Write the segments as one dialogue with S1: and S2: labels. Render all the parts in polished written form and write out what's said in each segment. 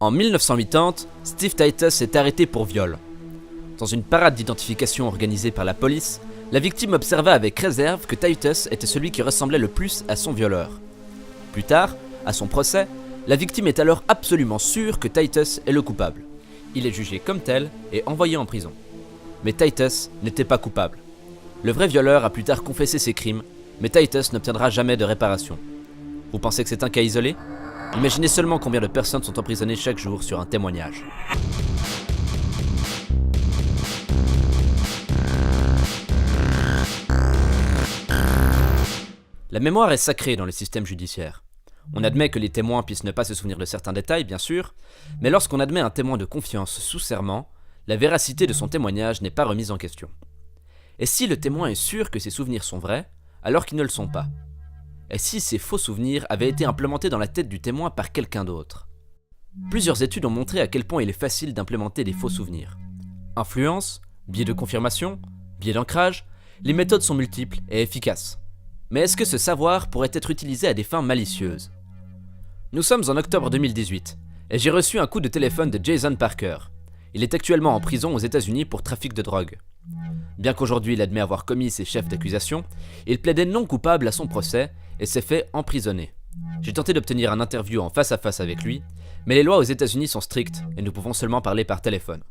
S1: En 1980, Steve Titus est arrêté pour viol. Dans une parade d'identification organisée par la police, la victime observa avec réserve que Titus était celui qui ressemblait le plus à son violeur. Plus tard, à son procès, la victime est alors absolument sûre que Titus est le coupable. Il est jugé comme tel et envoyé en prison. Mais Titus n'était pas coupable. Le vrai violeur a plus tard confessé ses crimes, mais Titus n'obtiendra jamais de réparation. Vous pensez que c'est un cas isolé ? Imaginez seulement combien de personnes sont emprisonnées chaque jour sur un témoignage. La mémoire est sacrée dans le système judiciaire. On admet que les témoins puissent ne pas se souvenir de certains détails, bien sûr, mais lorsqu'on admet un témoin de confiance sous serment, la véracité de son témoignage n'est pas remise en question. Et si le témoin est sûr que ses souvenirs sont vrais, alors qu'ils ne le sont pas ? Et si ces faux souvenirs avaient été implémentés dans la tête du témoin par quelqu'un d'autre ? Plusieurs études ont montré à quel point il est facile d'implémenter des faux souvenirs. Influence, biais de confirmation, biais d'ancrage, les méthodes sont multiples et efficaces. Mais est-ce que ce savoir pourrait être utilisé à des fins malicieuses ? Nous sommes en octobre 2018, et j'ai reçu un coup de téléphone de Jason Parker. Il est actuellement en prison aux États-Unis pour trafic de drogue. Bien qu'aujourd'hui il admet avoir commis ses chefs d'accusation, il plaidait non coupable à son procès et s'est fait emprisonner. J'ai tenté d'obtenir un interview en face à face avec lui, mais les lois aux États-Unis sont strictes et nous pouvons seulement parler par téléphone.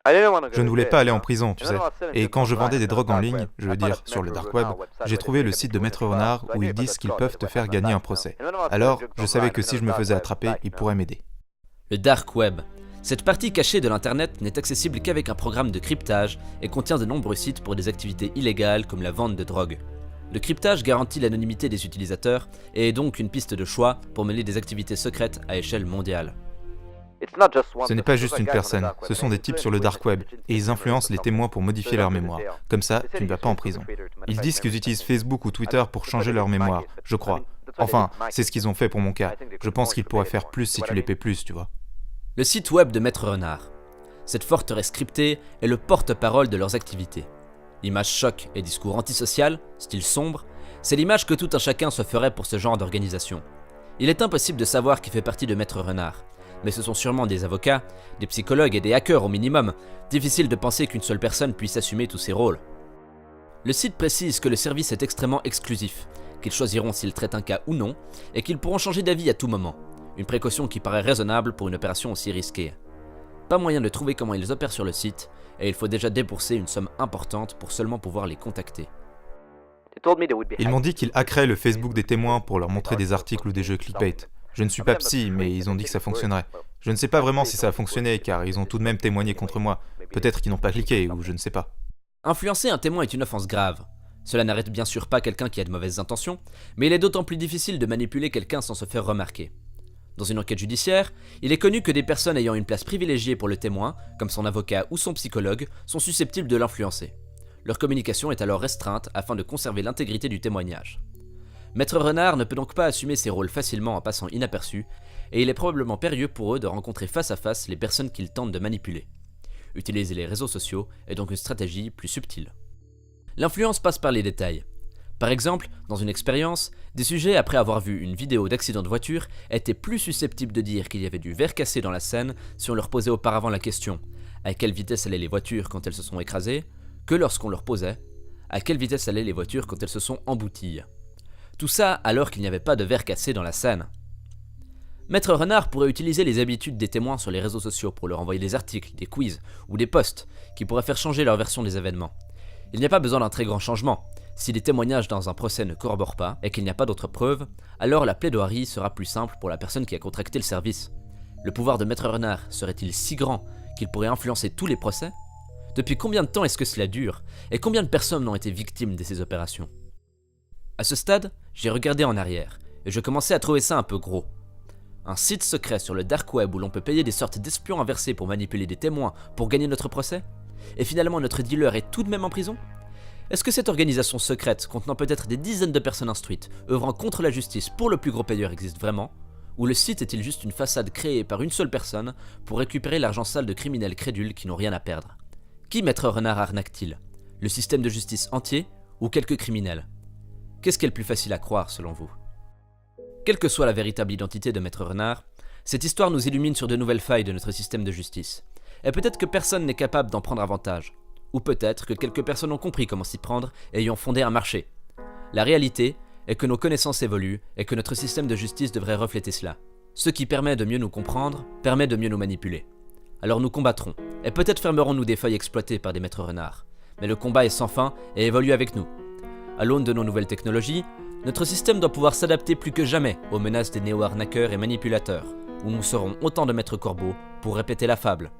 S2: Je ne voulais pas aller en prison, tu sais. Et quand je vendais des drogues en ligne, je veux dire sur le dark web, j'ai trouvé le site de Maître Renard où ils disent qu'ils peuvent te faire gagner un procès. Alors, je savais que si je me faisais attraper, ils pourraient m'aider.
S1: Le dark web. Cette partie cachée de l'internet n'est accessible qu'avec un programme de cryptage et contient de nombreux sites pour des activités illégales comme la vente de drogue. Le cryptage garantit l'anonymité des utilisateurs et est donc une piste de choix pour mener des activités secrètes à échelle mondiale.
S2: Ce n'est pas juste une personne, ce sont des types sur le dark web, et ils influencent les témoins pour modifier leur mémoire. Comme ça, tu ne vas pas en prison. Ils disent qu'ils utilisent Facebook ou Twitter pour changer leur mémoire, je crois. Enfin, c'est ce qu'ils ont fait pour mon cas. Je pense qu'ils pourraient faire plus si tu les paies plus, tu vois.
S1: Le site web de Maître Renard. Cette forteresse cryptée est le porte-parole de leurs activités. L'image choc et discours antisocial, style sombre, c'est l'image que tout un chacun se ferait pour ce genre d'organisation. Il est impossible de savoir qui fait partie de Maître Renard, mais ce sont sûrement des avocats, des psychologues et des hackers au minimum. Difficile de penser qu'une seule personne puisse assumer tous ces rôles. Le site précise que le service est extrêmement exclusif, qu'ils choisiront s'ils traitent un cas ou non, et qu'ils pourront changer d'avis à tout moment. Une précaution qui paraît raisonnable pour une opération aussi risquée. Pas moyen de trouver comment ils opèrent sur le site, et il faut déjà débourser une somme importante pour seulement pouvoir les contacter.
S2: Ils m'ont dit qu'ils hackeraient le Facebook des témoins pour leur montrer des articles ou des jeux clickbait. Je ne suis pas psy, mais ils ont dit que ça fonctionnerait. Je ne sais pas vraiment si ça a fonctionné, car ils ont tout de même témoigné contre moi. Peut-être qu'ils n'ont pas cliqué, ou je ne sais pas.
S1: Influencer un témoin est une offense grave. Cela n'arrête bien sûr pas quelqu'un qui a de mauvaises intentions, mais il est d'autant plus difficile de manipuler quelqu'un sans se faire remarquer. Dans une enquête judiciaire, il est connu que des personnes ayant une place privilégiée pour le témoin, comme son avocat ou son psychologue, sont susceptibles de l'influencer. Leur communication est alors restreinte afin de conserver l'intégrité du témoignage. Maître Renard ne peut donc pas assumer ses rôles facilement en passant inaperçu, et il est probablement périlleux pour eux de rencontrer face à face les personnes qu'ils tentent de manipuler. Utiliser les réseaux sociaux est donc une stratégie plus subtile. L'influence passe par les détails. Par exemple, dans une expérience, des sujets après avoir vu une vidéo d'accident de voiture étaient plus susceptibles de dire qu'il y avait du verre cassé dans la scène si on leur posait auparavant la question « À quelle vitesse allaient les voitures quand elles se sont écrasées ?» que lorsqu'on leur posait « À quelle vitesse allaient les voitures quand elles se sont embouties ?» Tout ça alors qu'il n'y avait pas de verre cassé dans la scène. Maître Renard pourrait utiliser les habitudes des témoins sur les réseaux sociaux pour leur envoyer des articles, des quiz ou des posts qui pourraient faire changer leur version des événements. Il n'y a pas besoin d'un très grand changement. Si les témoignages dans un procès ne corroborent pas et qu'il n'y a pas d'autres preuves, alors la plaidoirie sera plus simple pour la personne qui a contracté le service. Le pouvoir de Maître Renard serait-il si grand qu'il pourrait influencer tous les procès ? Depuis combien de temps est-ce que cela dure ? Et combien de personnes ont été victimes de ces opérations ? À ce stade, j'ai regardé en arrière, et je commençais à trouver ça un peu gros. Un site secret sur le dark web où l'on peut payer des sortes d'espions inversés pour manipuler des témoins pour gagner notre procès ? Et finalement notre dealer est tout de même en prison ? Est-ce que cette organisation secrète, contenant peut-être des dizaines de personnes instruites, œuvrant contre la justice pour le plus gros payeur existe vraiment ? Ou le site est-il juste une façade créée par une seule personne pour récupérer l'argent sale de criminels crédules qui n'ont rien à perdre ? Qui Maître Renard arnaque-t-il ? Le système de justice entier ou quelques criminels ? Qu'est-ce qui est le plus facile à croire selon vous ? Quelle que soit la véritable identité de Maître Renard, Cette histoire nous illumine sur de nouvelles failles de notre système de justice. Et peut-être que personne n'est capable d'en prendre avantage. Ou peut-être que quelques personnes ont compris comment s'y prendre et y ont fondé un marché. La réalité est que nos connaissances évoluent et que notre système de justice devrait refléter cela. Ce qui permet de mieux nous comprendre, permet de mieux nous manipuler. Alors nous combattrons, et peut-être fermerons-nous des failles exploitées par des maîtres renards. Mais le combat est sans fin et évolue avec nous. À l'aune de nos nouvelles technologies, notre système doit pouvoir s'adapter plus que jamais aux menaces des néo-arnaqueurs et manipulateurs, où nous serons autant de maîtres corbeaux pour répéter la fable.